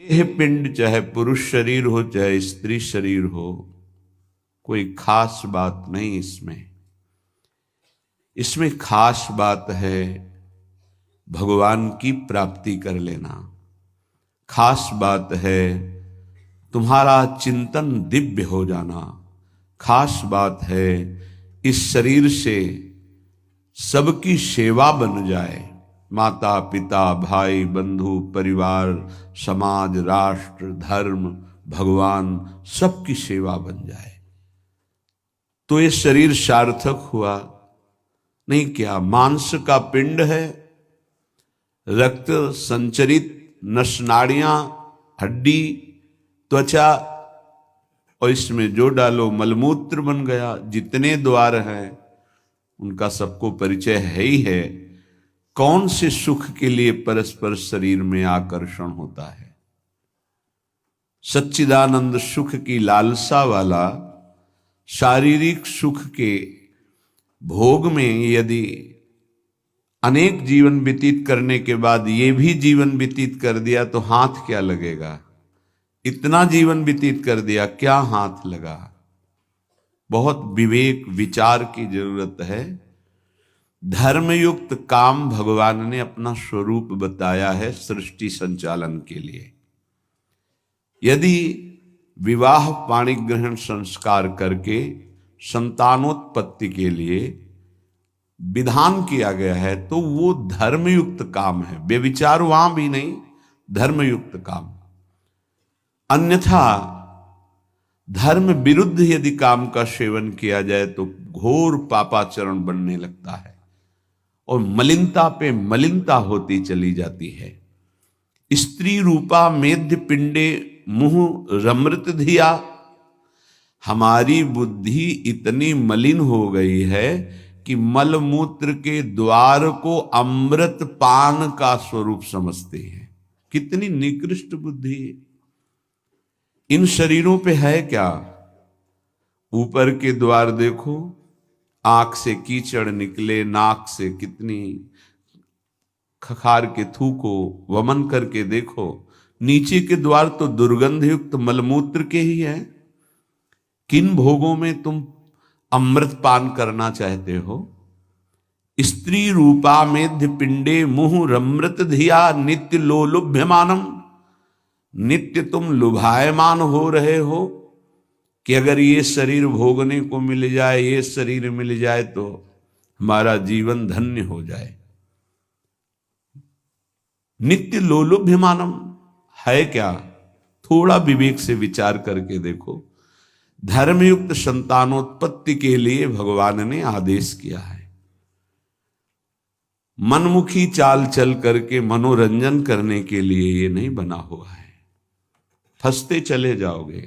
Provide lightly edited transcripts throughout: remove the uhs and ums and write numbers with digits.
यह पिंड चाहे पुरुष शरीर हो चाहे स्त्री शरीर हो, कोई खास बात नहीं इसमें। इसमें खास बात है भगवान की प्राप्ति कर लेना। खास बात है तुम्हारा चिंतन दिव्य हो जाना। खास बात है इस शरीर से सबकी सेवा बन जाए। माता पिता भाई बंधु परिवार समाज राष्ट्र धर्म भगवान सबकी सेवा बन जाए तो ये शरीर सार्थक हुआ। नहीं क्या मांस का पिंड है, रक्त संचरित नसनाड़ियां हड्डी त्वचा और इसमें जो डालो मलमूत्र बन गया। जितने द्वार हैं उनका सबको परिचय है ही है। कौन से सुख के लिए परस्पर शरीर में आकर्षण होता है? सच्चिदानंद सुख की लालसा वाला शारीरिक सुख के भोग में यदि अनेक जीवन व्यतीत करने के बाद ये भी जीवन व्यतीत कर दिया तो हाथ क्या लगेगा? इतना जीवन व्यतीत कर दिया, क्या हाथ लगा? बहुत विवेक विचार की जरूरत है। धर्मयुक्त काम भगवान ने अपना स्वरूप बताया है सृष्टि संचालन के लिए। यदि विवाह पाणी ग्रहण संस्कार करके संतानोत्पत्ति के लिए विधान किया गया है तो वो धर्मयुक्त काम है। व्यभिचार वहां भी नहीं, धर्मयुक्त काम। अन्यथा धर्म विरुद्ध यदि काम का सेवन किया जाए तो घोर पापाचरण बनने लगता है और मलिनता पे मलिनता होती चली जाती है। स्त्री रूपा मेध्य पिंडे मुंह रमृत धिया। हमारी बुद्धि इतनी मलिन हो गई है कि मल मूत्र के द्वार को अमृत पान का स्वरूप समझते हैं। कितनी निकृष्ट बुद्धि है। इन शरीरों पे है क्या? ऊपर के द्वार देखो, आंख से कीचड़ निकले, नाक से कितनी खखार के थूको, वमन करके देखो। नीचे के द्वार तो दुर्गंध युक्त मलमूत्र के ही हैं। किन भोगों में तुम अमृत पान करना चाहते हो? स्त्री रूपा मेध्य पिंडे मुहुः रमृत धिया नित्य लोलुभ्यमानम। नित्य तुम लुभायमान हो रहे हो कि अगर ये शरीर भोगने को मिल जाए, ये शरीर मिल जाए तो हमारा जीवन धन्य हो जाए। नित्य लोलुभ्यमानम है क्या? थोड़ा विवेक से विचार करके देखो। धर्मयुक्त संतानोत्पत्ति के लिए भगवान ने आदेश किया है। मनमुखी चाल चल करके मनोरंजन करने के लिए ये नहीं बना हुआ है। फंसते चले जाओगे।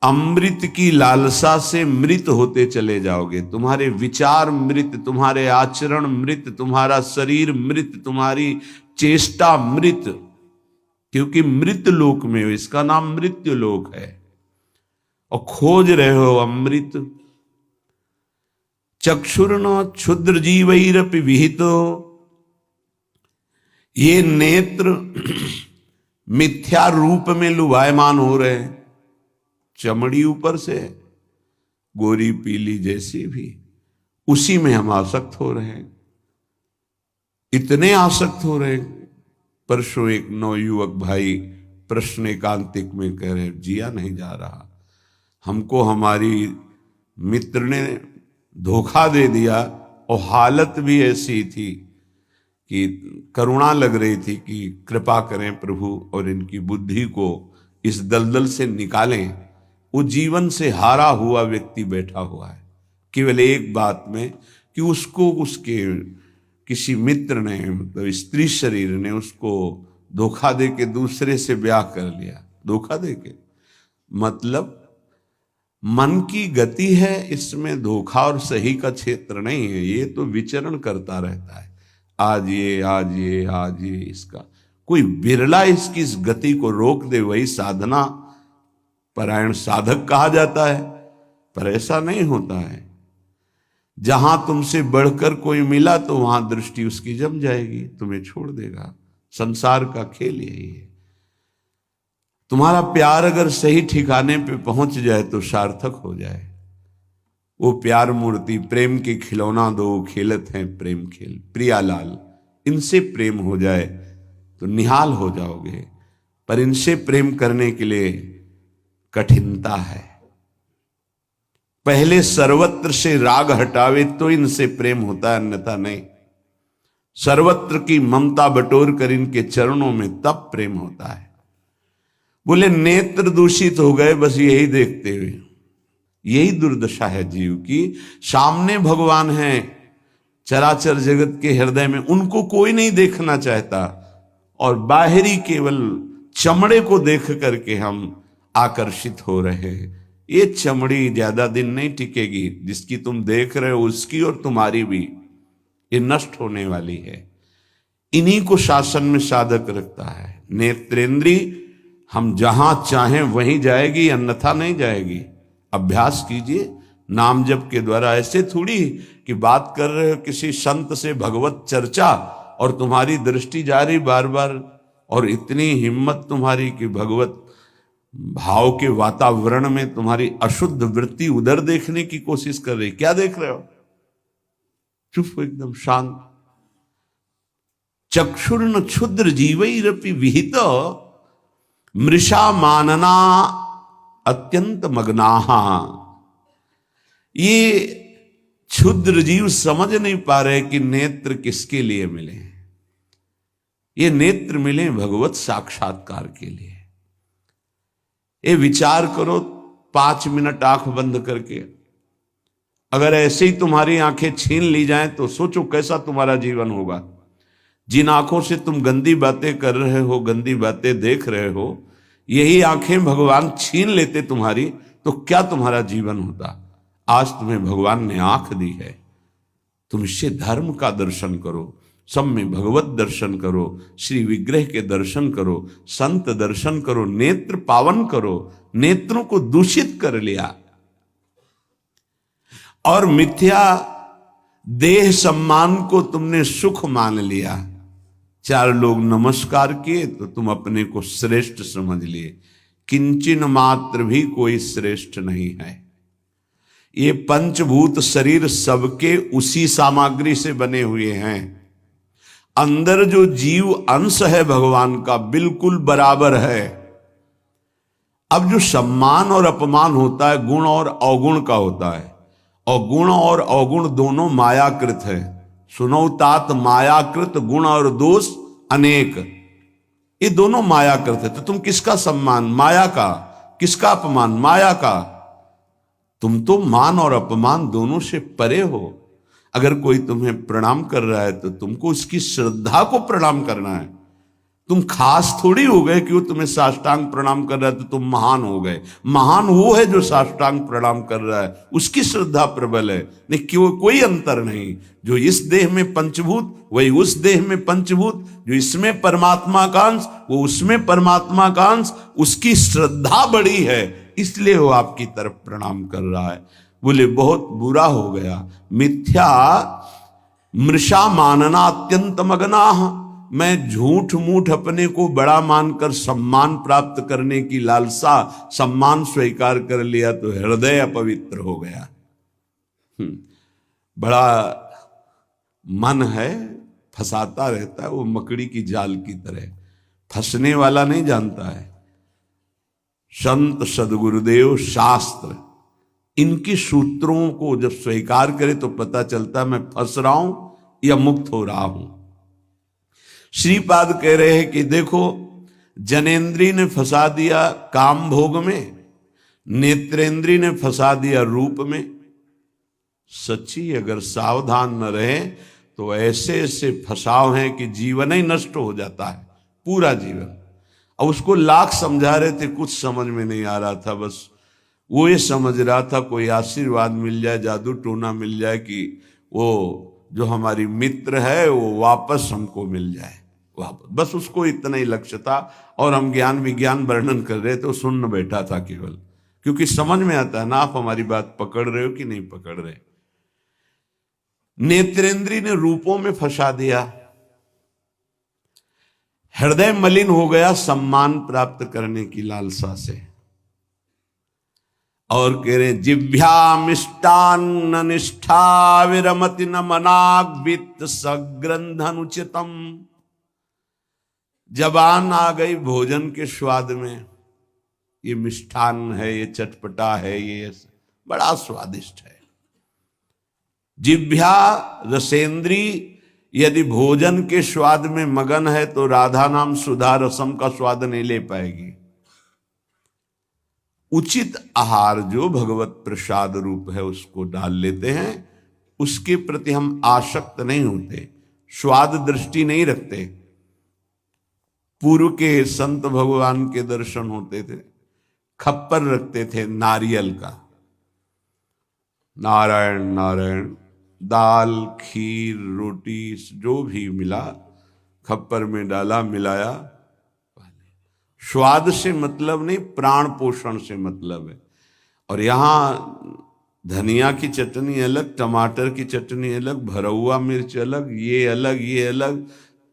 अमृत की लालसा से मृत होते चले जाओगे। तुम्हारे विचार मृत, तुम्हारे आचरण मृत, तुम्हारा शरीर मृत, तुम्हारी चेष्टा मृत। क्योंकि मृत लोक में हो, इसका नाम मृत्यु लोक है और खोज रहे हो अमृत। चक्षुर्न क्षुद्र जीवैरपि विहितो। ये नेत्र मिथ्या रूप में लुभायमान हो रहे हैं। चमड़ी ऊपर से गोरी पीली जैसी भी, उसी में हम आसक्त हो रहे हैं। इतने आसक्त हो रहे हैं। परसों एक नवयुवक भाई प्रश्न एकांतिक में कह रहे, जिया नहीं जा रहा, हमको हमारी मित्र ने धोखा दे दिया और हालत भी ऐसी थी कि करुणा लग रही थी कि कृपा करें प्रभु और इनकी बुद्धि को इस दलदल से निकालें। वो जीवन से हारा हुआ व्यक्ति बैठा हुआ है केवल एक बात में कि उसको उसके किसी मित्र ने, मतलब स्त्री शरीर ने उसको धोखा दे के दूसरे से ब्याह कर लिया। धोखा दे के मतलब मन की गति है, इसमें धोखा और सही का क्षेत्र नहीं है। ये तो विचरण करता रहता है, आज ये आज ये आज ये। इसका कोई बिरला इसकी इस गति को रोक दे, वही साधना परायण साधक कहा जाता है। पर ऐसा नहीं होता है। जहां तुमसे बढ़कर कोई मिला तो वहां दृष्टि उसकी जम जाएगी, तुम्हें छोड़ देगा। संसार का खेल यही है। तुम्हारा प्यार अगर सही ठिकाने पे पहुंच जाए तो सार्थक हो जाए। वो प्यार मूर्ति प्रेम के खिलौना दो खेलत हैं प्रेम खेल प्रियालाल, इनसे प्रेम हो जाए तो निहाल हो जाओगे। पर इनसे प्रेम करने के लिए कठिनता है। पहले सर्वत्र से राग हटावे तो इनसे प्रेम होता है, अन्यथा नहीं। सर्वत्र की ममता बटोर कर इनके चरणों में तब प्रेम होता है। बोले नेत्र दूषित हो गए बस यही देखते हुए। यही दुर्दशा है जीव की। सामने भगवान है चराचर जगत के हृदय में, उनको कोई नहीं देखना चाहता, और बाहरी केवल चमड़े को देख करके हम आकर्षित हो रहे हैं। ये चमड़ी ज्यादा दिन नहीं टिकेगी, जिसकी तुम देख रहे हो उसकी और तुम्हारी भी, ये नष्ट होने वाली है। इन्हीं को शासन में साधक रखता है। नेत्रेंद्री हम जहां चाहें वहीं जाएगी, अन्यथा नहीं जाएगी। अभ्यास कीजिए नाम जप के द्वारा। ऐसे थोड़ी कि बात कर रहे हो किसी संत से भगवत चर्चा और तुम्हारी दृष्टि जा रही बार बार, और इतनी हिम्मत तुम्हारी कि भगवत भाव के वातावरण में तुम्हारी अशुद्ध वृत्ति उधर देखने की कोशिश कर रही। क्या देख रहे हो? चुप हो, एकदम शांत। चक्षुर्न क्षुद्र जीवैरपि विहित मृषा मानना अत्यंत मग्नाहा। ये क्षुद्र जीव समझ नहीं पा रहे कि नेत्र किसके लिए मिले। ये नेत्र मिले भगवत साक्षात्कार के लिए। ये विचार करो 5 मिनट आंख बंद करके, अगर ऐसे ही तुम्हारी आंखें छीन ली जाएं तो सोचो कैसा तुम्हारा जीवन होगा। जिन आंखों से तुम गंदी बातें कर रहे हो, गंदी बातें देख रहे हो, यही आंखें भगवान छीन लेते तुम्हारी, तो क्या तुम्हारा जीवन होता। आज तुम्हें भगवान ने आंख दी है, तुम इससे धर्म का दर्शन करो, सब में भगवत दर्शन करो, श्री विग्रह के दर्शन करो, संत दर्शन करो, नेत्र पावन करो। नेत्रों को दूषित कर लिया और मिथ्या देह सम्मान को तुमने सुख मान लिया। 4 लोग नमस्कार किए तो तुम अपने को श्रेष्ठ समझ लिए। किंचन मात्र भी कोई श्रेष्ठ नहीं है। ये पंचभूत शरीर सबके उसी सामग्री से बने हुए हैं। अंदर जो जीव अंश है भगवान का बिल्कुल बराबर है। अब जो सम्मान और अपमान होता है गुण और अवगुण का होता है, और गुण और अवगुण दोनों मायाकृत है। सुनो तात मायाकृत गुण और दोष अनेक, ये दोनों मायाकृत है। तो तुम किसका सम्मान? माया का। किसका अपमान? माया का। तुम तो मान और अपमान दोनों से परे हो। अगर कोई तुम्हें प्रणाम कर रहा है तो तुमको उसकी श्रद्धा को प्रणाम करना है। तुम खास थोड़ी हो गए कि वो तुम्हें साष्टांग प्रणाम कर रहा है तो तुम महान हो गए। महान वो है जो साष्टांग प्रणाम कर रहा है, उसकी श्रद्धा प्रबल है। नहीं क्यों, कोई अंतर नहीं। जो इस देह में पंचभूत वही उस देह में पंचभूत, जो इसमें परमात्मा का अंश वो उसमें परमात्मा का अंश, उसकी श्रद्धा बड़ी है इसलिए वो आपकी तरफ प्रणाम कर रहा है। बोले बहुत बुरा हो गया। मिथ्या मृषा मानना अत्यंत मग्नाः। मैं झूठ मूठ अपने को बड़ा मानकर सम्मान प्राप्त करने की लालसा, सम्मान स्वीकार कर लिया तो हृदय अपवित्र हो गया। बड़ा मन है, फंसाता रहता है, वो मकड़ी की जाल की तरह। फंसने वाला नहीं जानता है। संत सदगुरुदेव शास्त्र इनकी सूत्रों को जब स्वीकार करे तो पता चलता मैं फंस रहा हूं या मुक्त हो रहा हूं। श्रीपाद कह रहे हैं कि देखो जनेन्द्री ने फंसा दिया काम भोग में, नेत्रेंद्री ने फंसा दिया रूप में। सच्ची अगर सावधान न रहे तो ऐसे ऐसे फंसाव हैं कि जीवन ही नष्ट हो जाता है, पूरा जीवन। अब उसको लाख समझा रहे थे, कुछ समझ में नहीं आ रहा था। बस वो ये समझ रहा था कोई आशीर्वाद मिल जाए, जादू टोना मिल जाए कि वो जो हमारी मित्र है वो वापस हमको मिल जाए वापस। बस उसको इतना ही लक्ष्य था। और हम ज्ञान विज्ञान वर्णन कर रहे थे, सुन बैठा था केवल, क्योंकि समझ में आता है ना आप हमारी बात पकड़ रहे हो कि नहीं पकड़ रहे। नेत्रेंद्री ने रूपों में फंसा दिया। हृदय मलिन हो गया सम्मान प्राप्त करने की लालसा से। और कह रहे जिभ्या मिष्टान्न निष्ठा विरमति न मनाग्वित सग्रंथनुचितम। जबान आ गई भोजन के स्वाद में, ये मिष्ठान्न है, ये चटपटा है, ये बड़ा स्वादिष्ट है। जिभ्या रसेंद्री यदि भोजन के स्वाद में मगन है तो राधा नाम सुधा रसम का स्वाद नहीं ले पाएगी। उचित आहार जो भगवत प्रसाद रूप है उसको डाल लेते हैं, उसके प्रति हम आसक्त नहीं होते, स्वाद दृष्टि नहीं रखते। पूर्व के संत भगवान के दर्शन होते थे, खप्पर रखते थे नारियल का, नारायण नारायण, दाल खीर रोटी जो भी मिला खप्पर में डाला मिलाया। स्वाद से मतलब नहीं, प्राण पोषण से मतलब है। और यहाँ धनिया की चटनी अलग, टमाटर की चटनी अलग, भरौआ मिर्च अलग, ये अलग ये अलग,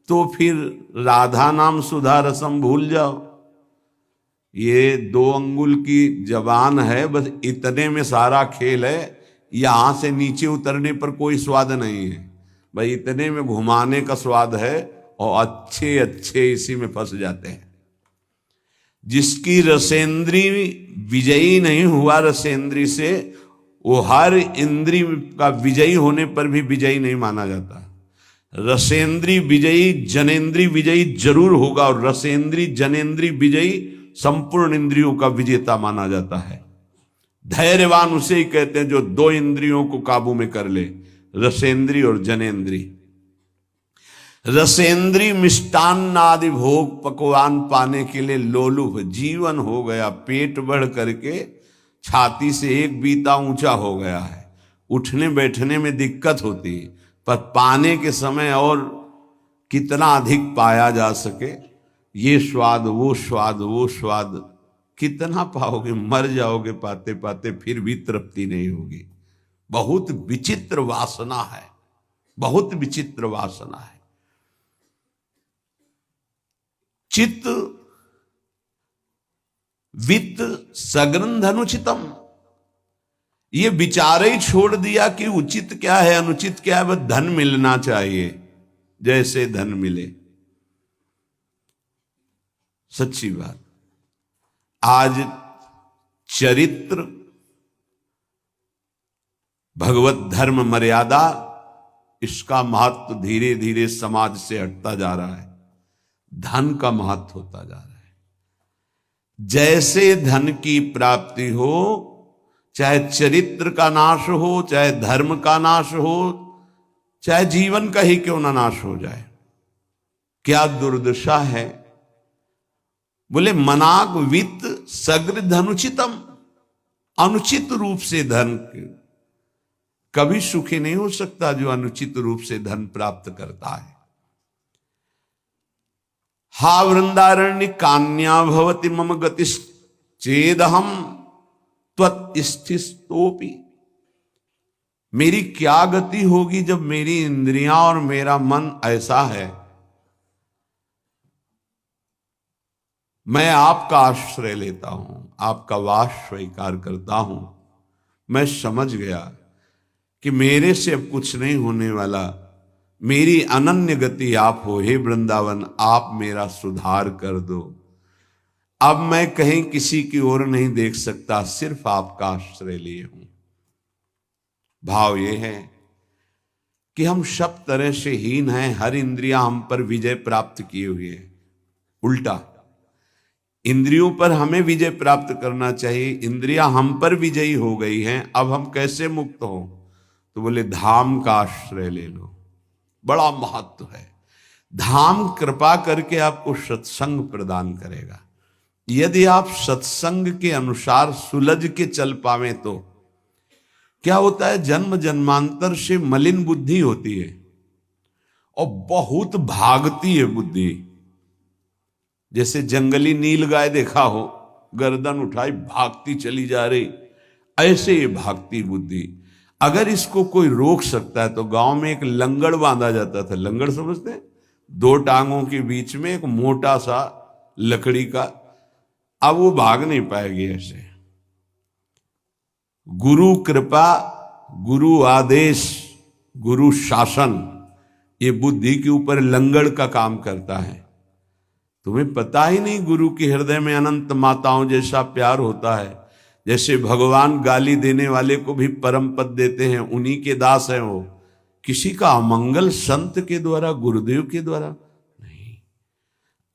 तो फिर राधा नाम सुधा रसम भूल जाओ। ये 2 अंगुल की जबान है, बस इतने में सारा खेल है। यहां से नीचे उतरने पर कोई स्वाद नहीं है भाई, इतने में घुमाने का स्वाद है, और अच्छे अच्छे इसी में फंस जाते हैं। जिसकी रसेंद्री विजयी नहीं हुआ रसेंद्री से, वो हर इंद्री का विजयी होने पर भी विजयी नहीं माना जाता। रसेंद्री विजयी जनेन्द्री विजयी जरूर होगा, और रसेंद्री जनेन्द्री विजयी संपूर्ण इंद्रियों का विजेता माना जाता है। धैर्यवान उसे ही कहते हैं जो 2 इंद्रियों को काबू में कर ले, रसेंद्री और जनेन्द्री। रसेंद्री मिष्टान्न आदि भोग पकवान पाने के लिए लोलुप जीवन हो गया, पेट बढ़ करके छाती से 1 बीता ऊंचा हो गया है। उठने बैठने में दिक्कत होती है, पर पाने के समय और कितना अधिक पाया जा सके, ये स्वाद वो स्वाद वो स्वाद कितना पाओगे, मर जाओगे पाते पाते, फिर भी तृप्ति नहीं होगी। बहुत विचित्र वासना है, बहुत विचित्र वासना है। चित्त वित्त सग्रंथ अनुचितम, ये विचार ही छोड़ दिया कि उचित क्या है अनुचित क्या है, बस धन मिलना चाहिए, जैसे धन मिले। सच्ची बात, आज चरित्र भगवत धर्म मर्यादा इसका महत्व धीरे धीरे समाज से हटता जा रहा है, धन का महत्व होता जा रहा है। जैसे धन की प्राप्ति हो, चाहे चरित्र का नाश हो, चाहे धर्म का नाश हो, चाहे जीवन का ही क्यों ना नाश हो जाए, क्या दुर्दशा है। बोले मनाग वित्त सग्र अनुचितम, अनुचित रूप से धन कभी सुखी नहीं हो सकता जो अनुचित रूप से धन प्राप्त करता है। हा वृंदारण्य कान्या भवति मम गतिश्चेदहम त्वत्स्थितोपि, मेरी क्या गति होगी जब मेरी इंद्रियां और मेरा मन ऐसा है। मैं आपका आश्रय लेता हूं, आपका वास स्वीकार करता हूं, मैं समझ गया कि मेरे से अब कुछ नहीं होने वाला, मेरी अनन्य गति आप हो। हे वृंदावन, आप मेरा सुधार कर दो। अब मैं कहीं किसी की ओर नहीं देख सकता, सिर्फ आपका आश्रय लिए हूं। भाव ये है कि हम सब तरह से हीन हैं, हर इंद्रियां हम पर विजय प्राप्त किए हुए है। उल्टा इंद्रियों पर हमें विजय प्राप्त करना चाहिए, इंद्रियां हम पर विजयी हो गई हैं, अब हम कैसे मुक्त हो। तो बोले धाम का आश्रय ले लो, बड़ा महत्व है। धाम कृपा करके आपको सत्संग प्रदान करेगा। यदि आप सत्संग के अनुसार सुलझ के चल पावे तो क्या होता है, जन्म जन्मांतर से मलिन बुद्धि होती है और बहुत भागती है बुद्धि। जैसे जंगली नील गाय देखा हो, गर्दन उठाई भागती चली जा रही, ऐसे ये भागती बुद्धि। अगर इसको कोई रोक सकता है तो गांव में एक लंगड़ बांधा जाता था, लंगड़ समझते हैं, दो टांगों के बीच में एक मोटा सा लकड़ी का, अब वो भाग नहीं पाएगी ऐसे। गुरु कृपा, गुरु आदेश, गुरु शासन, ये बुद्धि के ऊपर लंगड़ का काम करता है। तुम्हें पता ही नहीं गुरु के हृदय में अनंत माताओं जैसा प्यार होता है। जैसे भगवान गाली देने वाले को भी परम पद देते हैं, उन्हीं के दास हैं वो। किसी का अमंगल संत के द्वारा, गुरुदेव के द्वारा नहीं।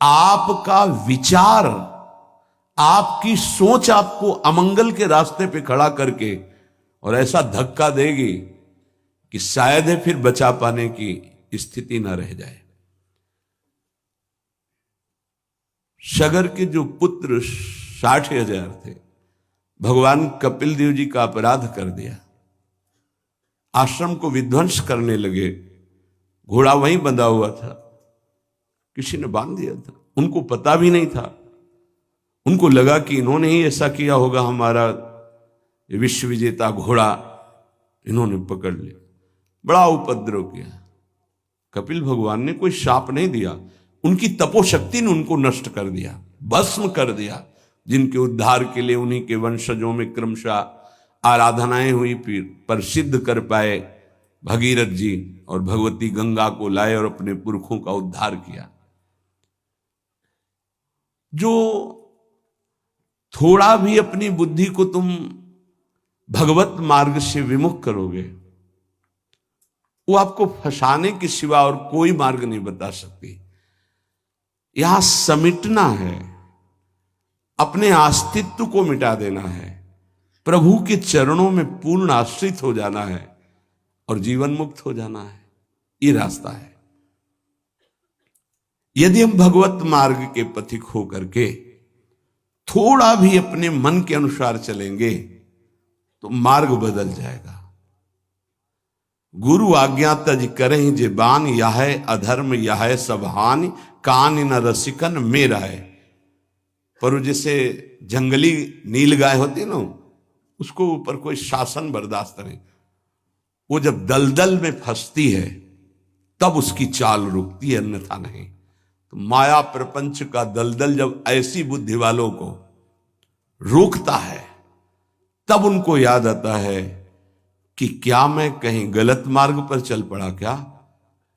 आपका विचार, आपकी सोच आपको अमंगल के रास्ते पे खड़ा करके और ऐसा धक्का देगी कि शायद है फिर बचा पाने की स्थिति न रह जाए। सगर के जो पुत्र 60,000 थे, भगवान कपिल देव जी का अपराध कर दिया, आश्रम को विध्वंस करने लगे। घोड़ा वहीं बंधा हुआ था, किसी ने बांध दिया था, उनको पता भी नहीं था। उनको लगा कि इन्होंने ही ऐसा किया होगा, हमारा विश्व विजेता घोड़ा इन्होंने पकड़ लिया। बड़ा उपद्रव किया। कपिल भगवान ने कोई शाप नहीं दिया, उनकी तपोशक्ति ने उनको नष्ट कर दिया, भस्म कर दिया। जिनके उद्धार के लिए उन्हीं के वंशजों में क्रमशः आराधनाएं हुई, फिर पर सिद्ध कर पाए भगीरथ जी, और भगवती गंगा को लाए और अपने पुरखों का उद्धार किया। जो थोड़ा भी अपनी बुद्धि को तुम भगवत मार्ग से विमुख करोगे, वो आपको फंसाने के सिवा और कोई मार्ग नहीं बता सकती। यहां समिटना है, अपने अस्तित्व को मिटा देना है, प्रभु के चरणों में पूर्ण आश्रित हो जाना है और जीवन मुक्त हो जाना है। ये रास्ता है। यदि हम भगवत मार्ग के पथिक होकर के थोड़ा भी अपने मन के अनुसार चलेंगे तो मार्ग बदल जाएगा। गुरु आज्ञा तज करें जे बान, यह अधर्म यह सब हानि, कान न रसिकन मेरा है। पर जैसे जंगली नील गाय होती है ना, उसको ऊपर कोई शासन बर्दाश्त नहीं। वो जब दलदल में फंसती है तब उसकी चाल रुकती है, अन्यथा नहीं। तो माया प्रपंच का दलदल जब ऐसी बुद्धि वालों को रोकता है, तब उनको याद आता है कि क्या मैं कहीं गलत मार्ग पर चल पड़ा क्या।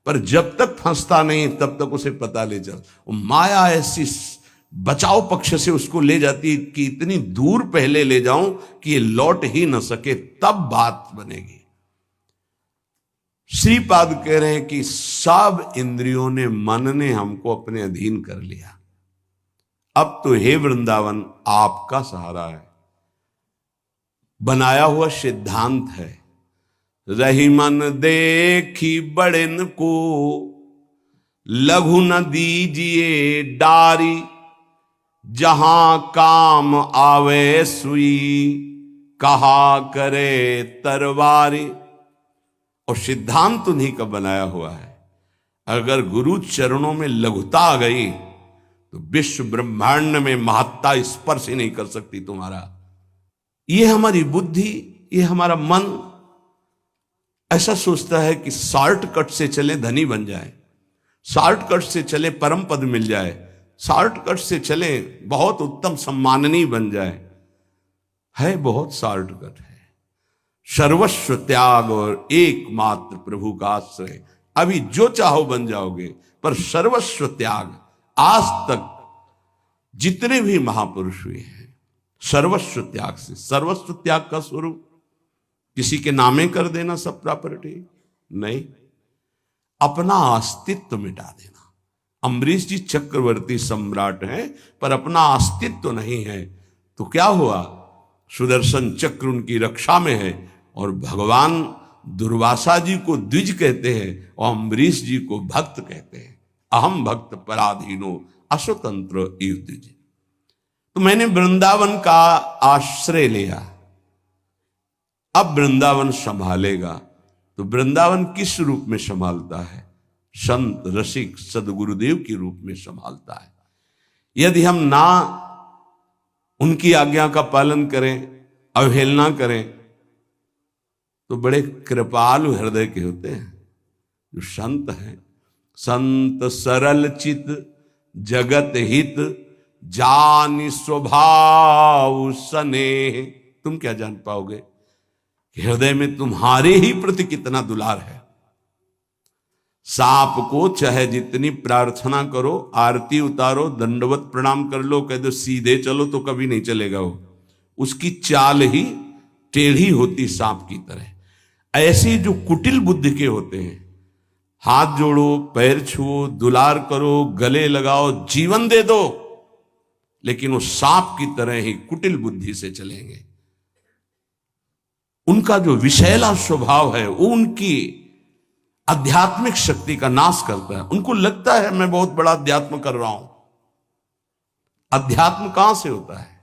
पर जब तक फंसता नहीं तब तक उसे पता ले चल। माया ऐसी बचाव पक्ष से उसको ले जाती कि इतनी दूर पहले ले जाऊं कि ये लौट ही न सके, तब बात बनेगी। श्रीपाद कह रहे हैं कि सब इंद्रियों ने, मन ने हमको अपने अधीन कर लिया। अब तो हे वृंदावन आपका सहारा है। बनाया हुआ सिद्धांत है, रही मन देखी बड़न को, लघु न दीजिए डारी, जहां काम आवे सुई, कहा करे तरवारी। और सिद्धांत उन्हीं का बनाया हुआ है। अगर गुरु चरणों में लघुता आ गई तो विश्व ब्रह्मांड में महत्ता स्पर्श ही नहीं कर सकती तुम्हारा। ये हमारी बुद्धि, ये हमारा मन ऐसा सोचता है कि शॉर्टकट से चले धनी बन जाए, शॉर्टकट से चले परम पद मिल जाए, शॉर्टकट से चले बहुत उत्तम सम्माननीय बन जाए। है बहुत शॉर्टकट है। सर्वस्व त्याग और एकमात्र प्रभु का आश्रय। अभी जो चाहो बन जाओगे, पर सर्वस्व त्याग। आज तक जितने भी महापुरुष हुए हैं सर्वस्व त्याग से। सर्वस्व त्याग का स्वरूप किसी के नामे कर देना सब प्रॉपर्टी नहीं, अपना अस्तित्व मिटा देना। अम्बरीश जी चक्रवर्ती सम्राट हैं पर अपना अस्तित्व नहीं है, तो क्या हुआ? सुदर्शन चक्र उनकी रक्षा में है और भगवान दुर्वासा जी को द्विज कहते हैं और अम्बरीश जी को भक्त कहते हैं। अहम भक्त पराधीनो अस्वतंत्र इव द्विज। तो मैंने वृंदावन का आश्रय लिया, अब वृंदावन संभालेगा। तो वृंदावन किस रूप में संभालता है? संत रसिक सदगुरुदेव के रूप में संभालता है। यदि हम ना उनकी आज्ञा का पालन करें, अवहेलना करें, तो बड़े कृपालु हृदय के होते हैं जो संत हैं। संत सरल चित जगत हित जानि स्वभाव स्नेह। तुम क्या जान पाओगे कि हृदय में तुम्हारे ही प्रति कितना दुलार है। सांप को चाहे जितनी प्रार्थना करो, आरती उतारो, दंडवत प्रणाम कर लो, कह दो सीधे चलो तो कभी नहीं चलेगा वो, उसकी चाल ही टेढ़ी होती सांप की तरह। ऐसे जो कुटिल बुद्धि के होते हैं, हाथ जोड़ो, पैर छुओ, दुलार करो, गले लगाओ, जीवन दे दो, लेकिन वो सांप की तरह ही कुटिल बुद्धि से चलेंगे। उनका जो विषैला स्वभाव है वो उनकी आध्यात्मिक शक्ति का नाश करता है। उनको लगता है मैं बहुत बड़ा अध्यात्म कर रहा हूं। अध्यात्म कहां से होता है?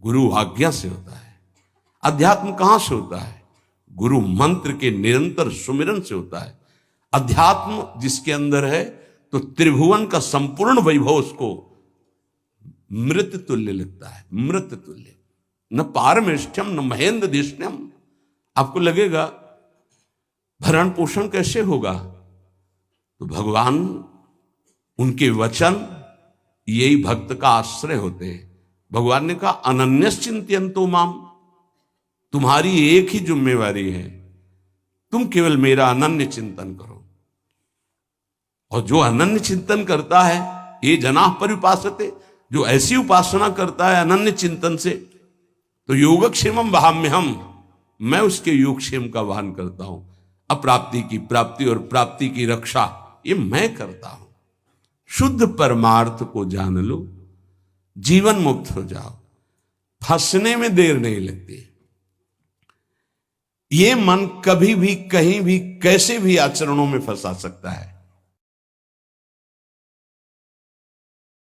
गुरु आज्ञा से होता है। अध्यात्म कहां से होता है? गुरु मंत्र के निरंतर सुमिरन से होता है। अध्यात्म जिसके अंदर है तो त्रिभुवन का संपूर्ण वैभव उसको मृत तुल्य लगता है। मृत तुल्य, न पारमेष्ठ्यम न महेंद्र दिष्ण्यम। आपको लगेगा भरण पोषण कैसे होगा? तो भगवान, उनके वचन यही भक्त का आश्रय होते हैं। भगवान ने कहा अनन्यश्चिंत्यन्तो माम, तुम्हारी एक ही जिम्मेवारी है, तुम केवल मेरा अनन्य चिंतन करो। और जो अनन्य चिंतन करता है, ये जनाः पर्युपासते, जो ऐसी उपासना करता है अनन्य चिंतन से, तो योगक्षेमम वहाम्यहम, मैं उसके योगक्षेम का वहन करता हूं। अप्राप्ति की प्राप्ति और प्राप्ति की रक्षा ये मैं करता हूं। शुद्ध परमार्थ को जान लो, जीवन मुक्त हो जाओ, फंसने में देर नहीं लगती। ये मन कभी भी कहीं भी कैसे भी आचरणों में फंसा सकता है।